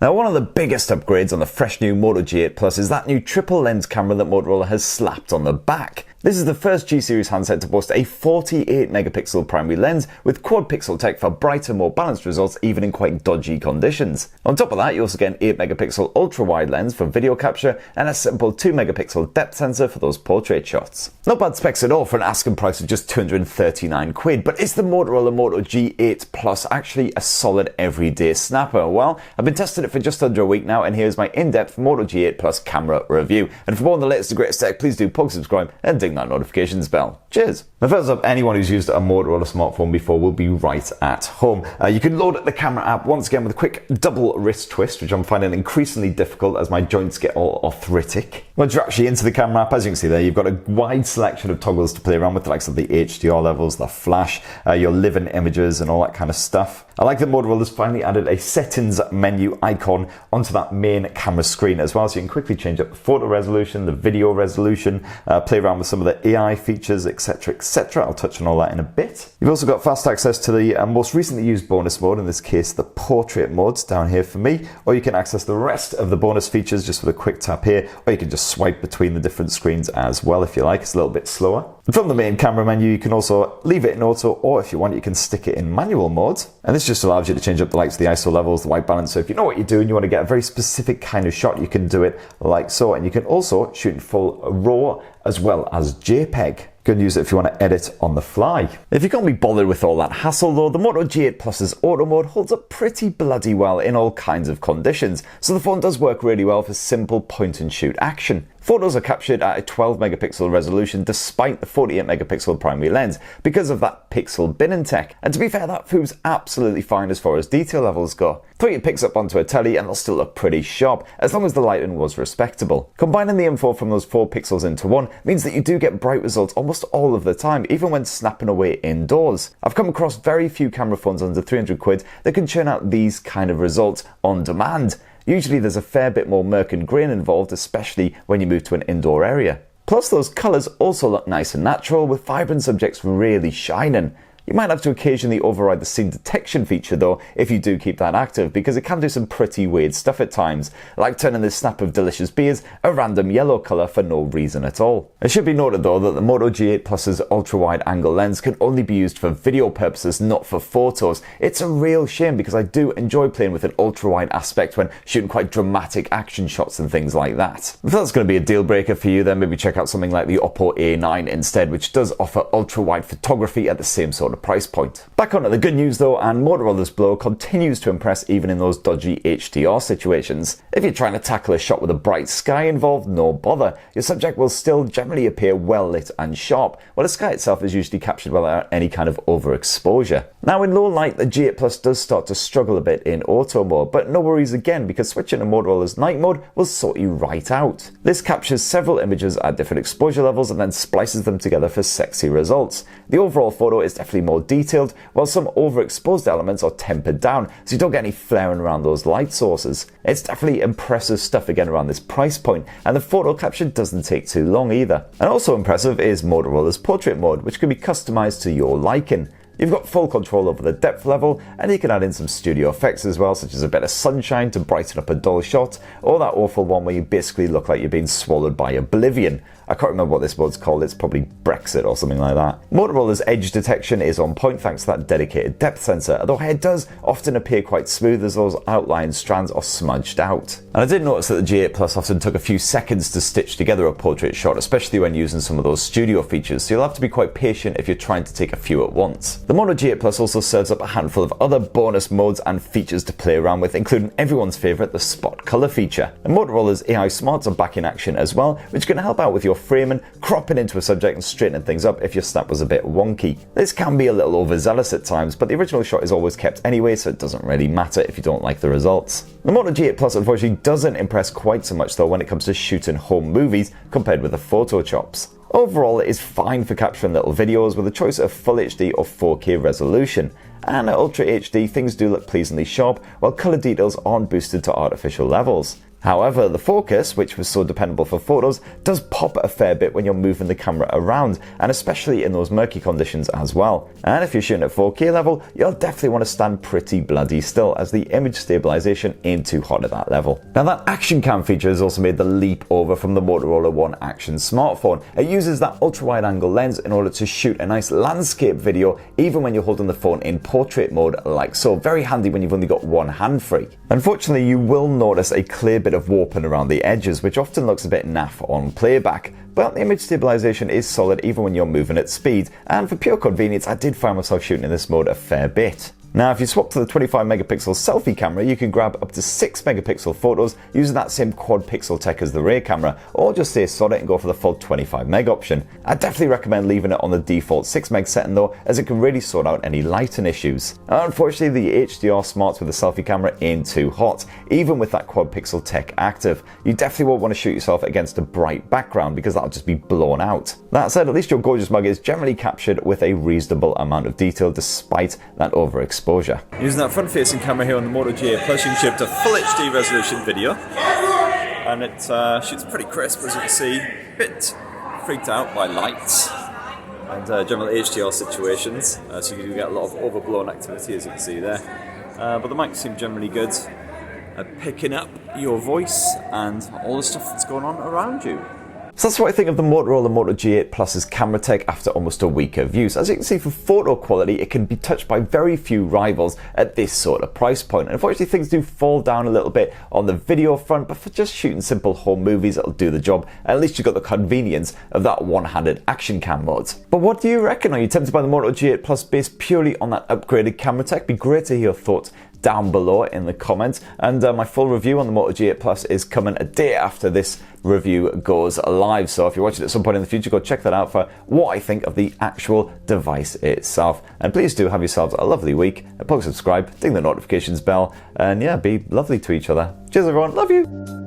Now, one of the biggest upgrades on the fresh new Moto G8 Plus is that new triple lens camera that Motorola has slapped on the back. This is the first G series handset to boast a 48 megapixel primary lens with quad pixel tech for brighter, more balanced results even in quite dodgy conditions. On top of that, you also get an 8 megapixel ultra wide lens for video capture and a simple 2 megapixel depth sensor for those portrait shots. Not bad specs at all for an asking price of just 239 quid, but is the Motorola Moto G8 Plus actually a solid everyday snapper? Well, I've been testing it for just under a week now, and here's my in-depth Moto G8 Plus camera review. And for more on the latest and greatest tech, please do subscribe and ding that notifications bell. Cheers! Now, first up, anyone who's used a Motorola smartphone before will be right at home. You can load the camera app once again with a quick double wrist twist, which I'm finding increasingly difficult as my joints get all arthritic. Once you're actually into the camera app, as you can see there, you've got a wide selection of toggles to play around with, the likes of the HDR levels, the flash, your living images and all that kind of stuff. I like that Motorola's finally added a settings menu icon onto that main camera screen as well, so you can quickly change up the photo resolution, the video resolution, play around with some of the AI features, etc, etc. I'll touch on all that in a bit. You've also got fast access to the most recently used bonus mode, in this case the portrait modes down here for me, or you can access the rest of the bonus features just with a quick tap here, or you can just swipe between the different screens as well if you like. It's a little bit slower. From the main camera menu, you can also leave it in auto, or if you want, you can stick it in manual mode. And this just allows you to change up the likes of the ISO levels, the white balance. So if you know what you're doing, you want to get a very specific kind of shot, you can do it like so. And you can also shoot in full RAW as well as JPEG. You can use it if you want to edit on the fly. If you can't be bothered with all that hassle though, the Moto G8 Plus's auto mode holds up pretty bloody well in all kinds of conditions. So the phone does work really well for simple point and shoot action. Photos are captured at a 12 megapixel resolution despite the 48 megapixel primary lens because of that pixel binning tech. And to be fair, that proves absolutely fine as far as detail levels go. Throw your pics up onto a telly and they'll still look pretty sharp as long as the lighting was respectable. Combining the info from those 4 pixels into one means that you do get bright results almost all of the time, even when snapping away indoors. I've come across very few camera phones under 300 quid that can churn out these kind of results on demand. Usually there's a fair bit more murk and grain involved, especially when you move to an indoor area. Plus those colours also look nice and natural, with vibrant subjects really shining. You might have to occasionally override the scene detection feature though if you do keep that active, because it can do some pretty weird stuff at times, like turning this snap of delicious beers a random yellow colour for no reason at all. It should be noted though that the Moto G8 Plus's ultra-wide angle lens can only be used for video purposes, not for photos. It's a real shame because I do enjoy playing with an ultra-wide aspect when shooting quite dramatic action shots and things like that. If that's going to be a deal breaker for you, then maybe check out something like the Oppo A9 instead, which does offer ultra-wide photography at the same sort of price point. Back onto the good news though, and Motorola's Blow continues to impress even in those dodgy HDR situations. If you're trying to tackle a shot with a bright sky involved, no bother. Your subject will still generally appear well lit and sharp, while the sky itself is usually captured without any kind of overexposure. Now in low light, the G8 Plus does start to struggle a bit in auto mode, but no worries again, because switching to Motorola's night mode will sort you right out. This captures several images at different exposure levels and then splices them together for sexy results. The overall photo is definitely more detailed, while some overexposed elements are tempered down so you don't get any flaring around those light sources. It's definitely impressive stuff again around this price point, and the photo capture doesn't take too long either. And also impressive is Motorola's portrait mode, which can be customized to your liking. You've got full control over the depth level, and you can add in some studio effects as well, such as a bit of sunshine to brighten up a dull shot, or that awful one where you basically look like you're being swallowed by oblivion. I can't remember what this mode's called, it's probably Brexit or something like that. Motorola's edge detection is on point thanks to that dedicated depth sensor, although it does often appear quite smooth as those outline strands are smudged out. And I did notice that the G8 Plus often took a few seconds to stitch together a portrait shot, especially when using some of those studio features, so you'll have to be quite patient if you're trying to take a few at once. The Moto G8 Plus also serves up a handful of other bonus modes and features to play around with, including everyone's favourite, the spot colour feature. And Motorola's AI Smarts are back in action as well, which can help out with your framing, cropping into a subject and straightening things up if your snap was a bit wonky. This can be a little overzealous at times, but the original shot is always kept anyway, so it doesn't really matter if you don't like the results. The Moto G8 Plus unfortunately doesn't impress quite so much though when it comes to shooting home movies compared with the photo chops. Overall, it is fine for capturing little videos with a choice of Full HD or 4K resolution. And at Ultra HD, things do look pleasingly sharp, while colour details aren't boosted to artificial levels. However, the focus, which was so dependable for photos, does pop a fair bit when you're moving the camera around, and especially in those murky conditions as well. And if you're shooting at 4K level, you'll definitely want to stand pretty bloody still, as the image stabilization ain't too hot at that level. Now, that action cam feature has also made the leap over from the Motorola One Action smartphone. It uses that ultra-wide angle lens in order to shoot a nice landscape video even when you're holding the phone in portrait mode like so. Very handy when you've only got one hand free. Unfortunately, you will notice a clear bit of warping around the edges, which often looks a bit naff on playback. But the image stabilization is solid even when you're moving at speed, and for pure convenience I did find myself shooting in this mode a fair bit. Now, if you swap to the 25 megapixel selfie camera, you can grab up to 6 megapixel photos using that same quad pixel tech as the rear camera, or just stay sod it and go for the full 25 meg option. I definitely recommend leaving it on the default 6 meg setting though, as it can really sort out any lighting issues. Unfortunately, the HDR smarts with the selfie camera ain't too hot, even with that quad pixel tech active. You definitely won't want to shoot yourself against a bright background because that'll just be blown out. That said, at least your gorgeous mug is generally captured with a reasonable amount of detail despite that overexposure. Using that front-facing camera here on the Moto G8 Plus, you can shoot a full HD resolution video, and it shoots pretty crisp, as you can see. A bit freaked out by lights and general HDR situations, so you do get a lot of overblown activity, as you can see there. But the mics seem generally good at picking up your voice and all the stuff that's going on around you. So that's what I think of the Motorola Moto G8 Plus's camera tech after almost a week of use. As you can see, for photo quality, it can be touched by very few rivals at this sort of price point. And unfortunately, things do fall down a little bit on the video front, but for just shooting simple home movies, it'll do the job. And at least you've got the convenience of that one-handed action cam mode. But what do you reckon? Are you tempted by the Moto G8 Plus based purely on that upgraded camera tech? Be great to hear your thoughts down below in the comments. And my full review on the Moto G8 Plus is coming a day after this review goes live, so if you're watching it at some point in the future, go check that out for what I think of the actual device itself. And please do have yourselves a lovely week. Please subscribe, ding the notifications bell, and yeah, be lovely to each other. Cheers everyone, love you.